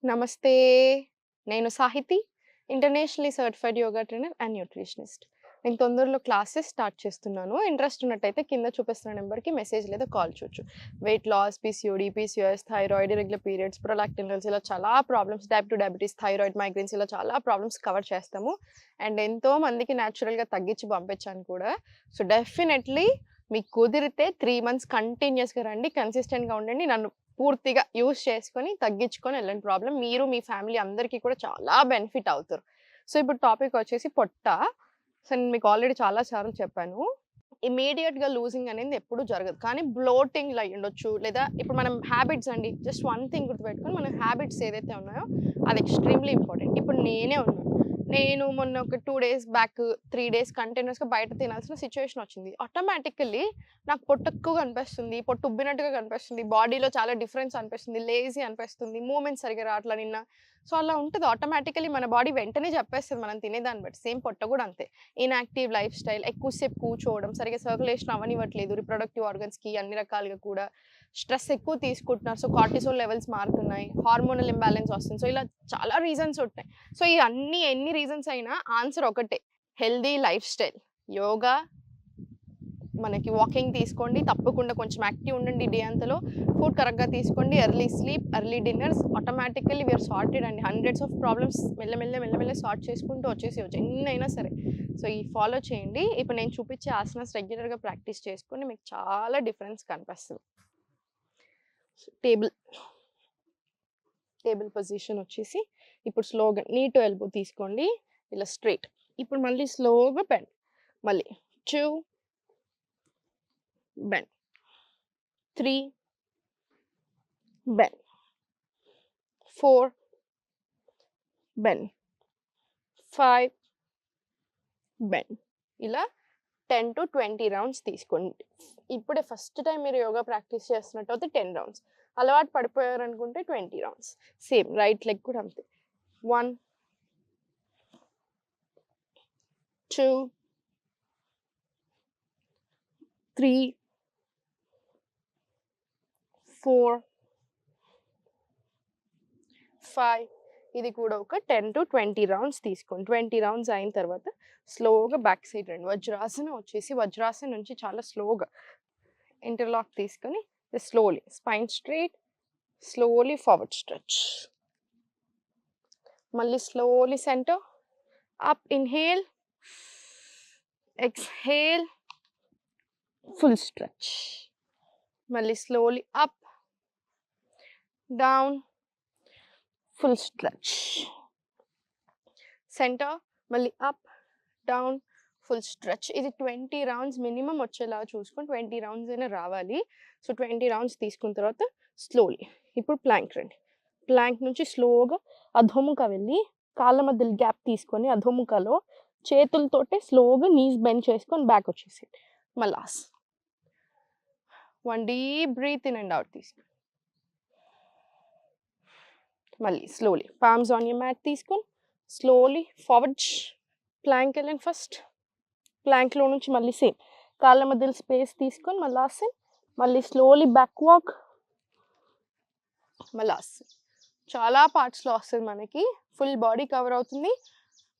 నమస్తే. నేను Sahiti. Internationally certified yoga trainer and nutritionist. నేను తొందరలో క్లాసెస్ స్టార్ట్ చేస్తున్నాను. ఇంట్రెస్ట్ ఉన్నట్టయితే కింద చూపిస్తున్న నెంబర్‌కి మెసేజ్ లేదా కాల్ చేయొచ్చు. Weight loss, PCOD, PCOS, thyroid, irregular periods, prolactin levels ఇలా చాలా problems, type 2 diabetes, thyroid, migraines ఇలా చాలా ప్రాబ్లమ్స్ కవర్ చేస్తాము. అండ్ ఎంతో మందికి న్యాచురల్‌గా తగ్గించి పంపించాను కూడా. సో, డెఫినెట్‌లీ మీకు కుదిరితే 3 మంత్స్ కంటిన్యూయస్‌గా రండి. కన్సిస్టెంట్‌గా ఉండండి. నన్ను పూర్తిగా యూజ్ చేసుకొని, తగ్గించుకొని ఎళ్ళండి ప్రాబ్లమ్. మీరు, మీ ఫ్యామిలీ అందరికీ కూడా చాలా బెనిఫిట్ అవుతారు. సో, ఇప్పుడు టాపిక్ వచ్చేసి పొట్ట. సో, నేను మీకు ఆల్రెడీ చాలా సార్లు చెప్పాను. ఇమ్మీడియేట్‌గా లూజింగ్ అనేది ఎప్పుడు జరగదు. కానీ బ్లోటింగ్‌లో అయ్యుండొచ్చు. లేదా ఇప్పుడు మనం హ్యాబిట్స్ అండి. జస్ట్ వన్ థింగ్ గుర్తుపెట్టుకొని మన హ్యాబిట్స్ ఏదైతే ఉన్నాయో అది ఎక్స్‌ట్రీమ్‌లీ ఇంపార్టెంట్. ఇప్పుడు నేనే ఉన్నాను. నేను మొన్న ఒక 2 డేస్ బ్యాక్ 3 డేస్ కంటిన్యూయస్‌గా బయట తినాల్సిన సిట్యుయేషన్ వచ్చింది. ఆటోమేటికల్లీ నాకు పొట్ట ఎక్కువగా అనిపిస్తుంది. పొట్ట ఉబ్బినట్టుగా కనిపిస్తుంది. బాడీలో చాలా డిఫరెన్స్ అనిపిస్తుంది. లేజీ అనిపిస్తుంది. మూవ్‌మెంట్ సరిగ్గా రావట్ల నిన్న. సో, అలా ఉంటది. ఆటోమేటికల్లీ మన బాడీ వెంటనే చెప్పేస్తది మనం తినేదాన్ని బట్టి. సేమ్ పొట్ట కూడా అంతే. ఇన్‌యాక్టివ్ లైఫ్ స్టైల్, ఎక్కువసేపు కూర్చోవడం, సరిగ్గా సర్క్యులేషన్ అవ్వనివ్వట్లేదు రిప్రొడక్టివ్ ఆర్గన్స్‌కి అన్ని రకాలుగా కూడా. స్ట్రెస్ ఎక్కువ తీసుకుంటున్నారు. సో, కార్టిసోల్ లెవెల్స్ మారుతున్నాయి. హార్మోనల్ ఇంబాలెన్స్ వస్తుంది. సో, ఇలా చాలా రీజన్స్ ఉంటాయి. సో, ఈ ఎన్ని రీజన్స్ అయినా ఆన్సర్ ఒకటే. Healthy life style. యోగా, మనకి వాకింగ్ తీసుకోండి. తప్పకుండా కొంచెం యాక్టివ్ ఉండండి డే అంతలో. ఫుడ్ కరెక్ట్‌గా తీసుకోండి. Early sleep, early dinners automatically we are sorted అండి. హండ్రెడ్స్ ఆఫ్ ప్రాబ్లమ్స్ మెల్లమెల్ల సార్ట్ చేసుకుంటూ వచ్చేసేయొచ్చు. ఎన్నైనా సరే. సో, ఈ ఫాలో చేయండి. ఇప్పుడు నేను చూపించే ఆసనాస్ రెగ్యులర్‌గా ప్రాక్టీస్ చేసుకోండి. మీకు చాలా డిఫరెన్స్ కనిపిస్తది. టేబుల్. టేబుల్ పొజిషన్ వచ్చేసి ఇప్పుడు స్లోగా నీ టు ఎల్బో తీసుకోండి. ఇలా స్ట్రెయిట్. ఇప్పుడు మళ్ళీ స్లోగా బెండ్. మళ్ళీ 2 బెండ్. 3 బెండ్. 4 బెండ్. 5 బెండ్. ఇలా 10-20 రౌండ్స్ తీసుకోండి. ఇప్పుడే ఫస్ట్ టైం మీరు యోగా ప్రాక్టీస్ చేస్తున్నట్టయితే 10 రౌండ్స్. అలవాటు పడిపోయారనుకుంటే 20 రౌండ్స్. సేమ్ రైట్ లెగ్ కూడా అంతే. 1 2 3 4 5 ఇది కూడా ఒక 10-20 రౌండ్స్ తీసుకోండి. 20 రౌండ్స్ అయిన తర్వాత స్లోగా బ్యాక్ సైడ్ రండి. వజ్రాసనం వచ్చేసి వజ్రాసనం నుంచి చాలా స్లోగా ఇంటర్లాక్ తీసుకొని slowly spine straight, slowly forward stretch. మళ్ళీ slowly center up, inhale, exhale, full stretch. మళ్ళీ slowly up, down, full stretch. Center, మళ్ళీ అప్, డౌన్, ఫుల్ స్ట్రెచ్. ఇది 20 రౌండ్స్ మినిమం వచ్చేలా చూసుకొని 20 రౌండ్స్ అయినా రావాలి. సో, 20 రౌండ్స్ తీసుకున్న తర్వాత స్లోలీ ఇప్పుడు ప్లాంక్ రండి. ప్లాంక్ నుంచి స్లోగా అధోముఖ వెళ్ళి కాళ్ళ మధ్యలో గ్యాప్ తీసుకొని అధోముఖలో చేతులతోటే స్లోగా నీస్ బెండ్ చేసుకొని బ్యాక్ వచ్చేసేయండి. మలాస్ 1 deep breath in and out తీసుకోండి. మళ్ళీ slowly palms on your mat తీసుకొని స్లోలీ ఫార్వర్డ్ ప్లాంక్ వెళ్ళండి. ఫస్ట్ ప్లాంక్లో నుంచి మళ్ళీ సేమ్ కాళ్ళ మధ్యలో స్పేస్ తీసుకొని మలాసన్, మళ్ళీ స్లోలీ బ్యాక్ వాక్, మలాసన్. చాలా పార్ట్స్లో వస్తుంది మనకి. ఫుల్ బాడీ కవర్ అవుతుంది.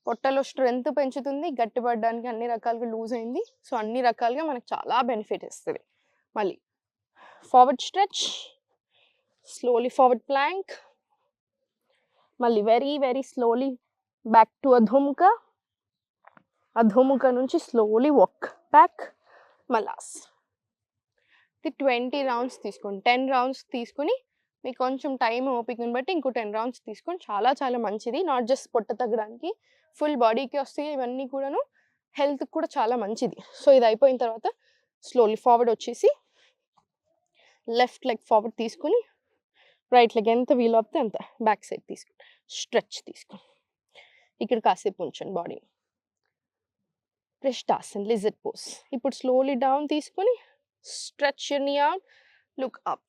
పొట్టలో స్ట్రెంగ్త్ పెంచుతుంది. గట్టిపడడానికి అన్ని రకాలుగా లూజ్ అయింది. సో, అన్ని రకాలుగా మనకు చాలా బెనిఫిట్ ఇస్తుంది. మళ్ళీ forward stretch, slowly forward plank, మళ్ళీ వెరీ స్లోలీ బ్యాక్ టు అధోముఖ. అధోముఖ నుంచి స్లోలీ వాక్ బ్యాక్, మలాస్. ఇది 20 రౌండ్స్ తీసుకోండి. 10 రౌండ్స్ తీసుకొని మీకు కొంచెం టైం ఓపికని బట్టి ఇంకో 10 రౌండ్స్ తీసుకొని చాలా మంచిది. నాట్ జస్ట్ పొట్ట తగ్గడానికి, ఫుల్ బాడీకి వస్తాయి ఇవన్నీ కూడాను. హెల్త్కి కూడా చాలా మంచిది. సో, ఇది అయిపోయిన తర్వాత స్లోలీ ఫార్వర్డ్ వచ్చేసి లెఫ్ట్ లెగ్ ఫార్వర్డ్ తీసుకొని రైట్ లెగ్ ఎంత వీలు అవుతే అంత బ్యాక్ సైడ్ తీసుకోండి. స్ట్రెచ్ తీసుకోండి. ఇక్కడ కాసేపు ఉంచండి బాడీ. ప్రిష్టాసన్ లిజర్డ్ పోజ్. ఇప్పుడు స్లోలీ డౌన్ తీసుకొని stretch your knee out, look up.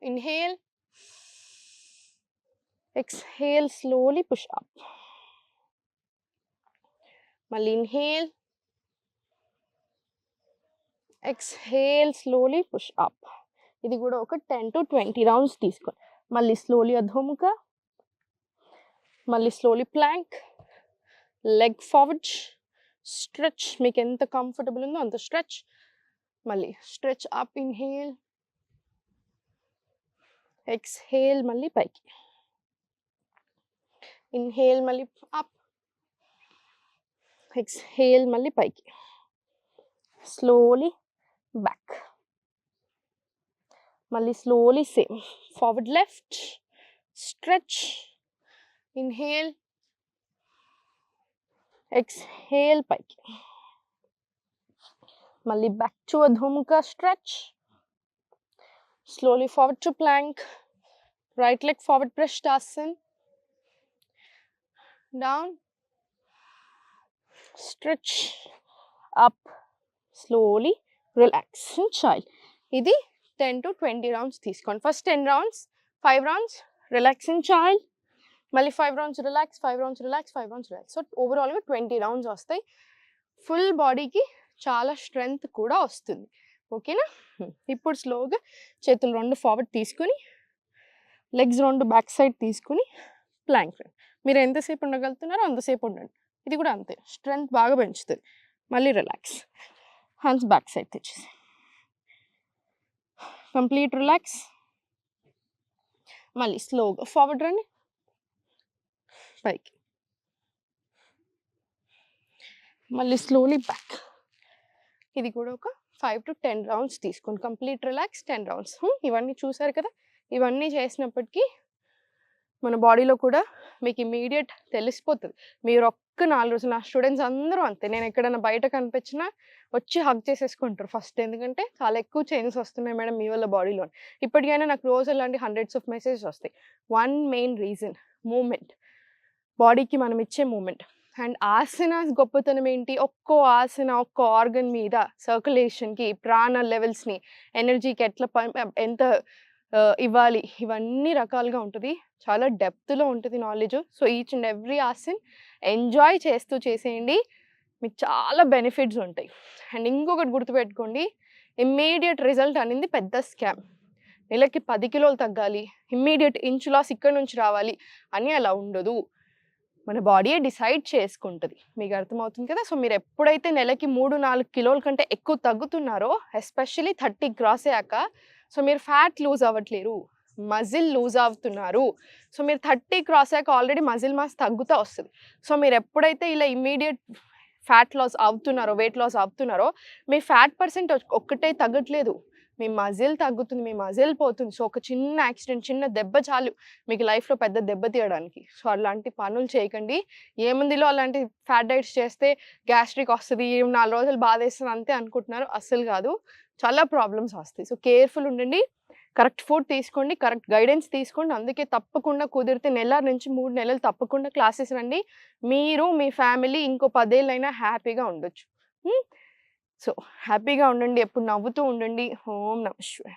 Inhale, exhale, slowly push up. మళ్ళీ inhale, exhale, slowly push up. ఇది కూడా ఒక 10-20 రౌండ్స్ తీసుకోండి. మళ్ళీ స్లోలీ అధోముఖ, మళ్ళీ slowly plank, leg forward, stretch, మీకు ఎంత కంఫర్టబుల్ ఉందో అంత స్ట్రెచ్. మళ్ళీ స్ట్రెచ్ అప్, ఇన్హేల్, ఎక్స్హేల్, మళ్ళీ పైకి, ఇన్హేల్ మళ్ళీ అప్, ఎక్స్హేల్ మళ్ళీ పైకి, స్లోలీ బ్యాక్, మళ్ళీ slowly same forward left, stretch, inhale, exhale పైకి, మళ్ళీ బ్యాక్ టు అధోముఖ stretch, slowly forward to plank, right leg forward prashtasana, down, stretch, up, slowly relax and child. Idi 10 to 20 rounds తీసుకోండి. First 10 rounds, 5 rounds relax and child, మళ్ళీ 5 rounds relax, 5 rounds relax, 5 rounds relax. So ఓవరాల్గా 20 rounds వస్తాయి. Full బాడీకి చాలా strength కూడా వస్తుంది. ఓకేనా? ఇప్పుడు స్లోగా చేతులు 2 ఫార్వర్డ్ తీసుకుని, లెగ్స్ 2 బ్యాక్ సైడ్ తీసుకుని ప్లాంక్. మీరు ఎంతసేపు ఉండగలుగుతున్నారో అంతసేపు ఉండండి. ఇది కూడా అంతే, స్ట్రెంగ్త్ బాగా పెంచుతుంది. మళ్ళీ రిలాక్స్, హ్యాండ్స్ బ్యాక్ సైడ్ తెచ్చేసి కంప్లీట్ రిలాక్స్. మళ్ళీ స్లోగా ఫార్వర్డ్ రండి, పైకి, మళ్ళీ స్లోలీ బ్యాక్. ఇది కూడా ఒక 5 to 10 rounds తీసుకోండి. Complete relax 10 rounds. ఇవన్నీ చూసారు కదా, ఇవన్నీ చేసినప్పటికీ మన బాడీలో కూడా మీకు ఇమీడియట్ తెలిసిపోతుంది. మీరు ఒక్క 4 రోజులు, నా స్టూడెంట్స్ అందరూ అంతే, నేను ఎక్కడైనా బయట కనిపించినా వచ్చి హగ్ చేసేసుకుంటారు ఫస్ట్. ఎందుకంటే చాలా ఎక్కువ చేంజెస్ వస్తున్నాయి మేడం మీ వల్ల బాడీలో. ఇప్పటికైనా నాకు రోజు అలాంటి హండ్రెడ్స్ ఆఫ్ మెసేజెస్ వస్తాయి. వన్ మెయిన్ రీజన్ మూమెంట్, బాడీకి మనం ఇచ్చే మూమెంట్. అండ్ ఆసనాస్ గొప్పతనం ఏంటి, ఒక్కో ఆసన ఒక్కో ఆర్గన్ మీద సర్క్యులేషన్కి, ప్రాణ లెవెల్స్ని, ఎనర్జీకి ఎట్లా ఎంత ఇవ్వాలి, ఇవన్నీ రకాలుగా ఉంటుంది. చాలా డెప్త్లో ఉంటుంది నాలెడ్జ్. సో ఈచ్ అండ్ ఎవ్రీ ఆసన్ ఎంజాయ్ చేస్తూ చేసేయండి, మీకు చాలా బెనిఫిట్స్ ఉంటాయి. అండ్ ఇంకొకటి గుర్తుపెట్టుకోండి, ఇమ్మీడియట్ రిజల్ట్ అనేది పెద్ద స్కామ్. నెలకి 10 కిలోలు తగ్గాలి, ఇమ్మీడియట్ ఇంచ్ లాస్ ఇక్కడ నుంచి రావాలి అని అలా ఉండదు. మన బాడీయే డిసైడ్ చేసుకుంటుంది. మీకు అర్థమవుతుంది కదా. సో మీరు ఎప్పుడైతే నెలకి 3-4 కిలోల కంటే ఎక్కువ తగ్గుతున్నారో, ఎస్పెషలీ 30 క్రాస్ అయ్యాక, సో మీరు ఫ్యాట్ లూజ్ అవ్వట్లేరు, మజిల్ లూజ్ అవుతున్నారు. సో మీరు 30 క్రాస్ అయ్యాక ఆల్రెడీ మజిల్ మాస్ తగ్గుతూ వస్తుంది. సో మీరు ఎప్పుడైతే ఇలా ఇమ్మీడియట్ ఫ్యాట్ లాస్ అవుతున్నారో, వెయిట్ లాస్ అవుతున్నారో, మీ ఫ్యాట్ పర్సెంట్ ఒక్కటే తగ్గట్లేదు, మీ మజిల్ తగ్గుతుంది, మీ మజిల్ పోతుంది. సో ఒక చిన్న యాక్సిడెంట్, చిన్న దెబ్బ చాలు మీకు లైఫ్లో పెద్ద దెబ్బ తీయడానికి. సో అలాంటి పనులు చేయకండి. ఏముందిలో అలాంటి ఫ్యాట్ డైట్స్ చేస్తే గ్యాస్ట్రిక్ వస్తుంది, 4 రోజులు బాధేస్తుంది అంతే అనుకుంటున్నారు. అస్సలు కాదు, చాలా ప్రాబ్లమ్స్ వస్తాయి. సో కేర్ఫుల్ ఉండండి, కరెక్ట్ ఫుడ్ తీసుకోండి, కరెక్ట్ గైడెన్స్ తీసుకోండి. అందుకే తప్పకుండా కుదిరితే 1 నుంచి 3 నెలలు తప్పకుండా క్లాసెస్ రండి. మీరు మీ ఫ్యామిలీ ఇంకో 10 ఏళ్ళైనా హ్యాపీగా ఉండొచ్చు. సో హ్యాపీగా ఉండండి, ఎప్పుడు నవ్వుతూ ఉండండి. ఓం నమః శివాయ.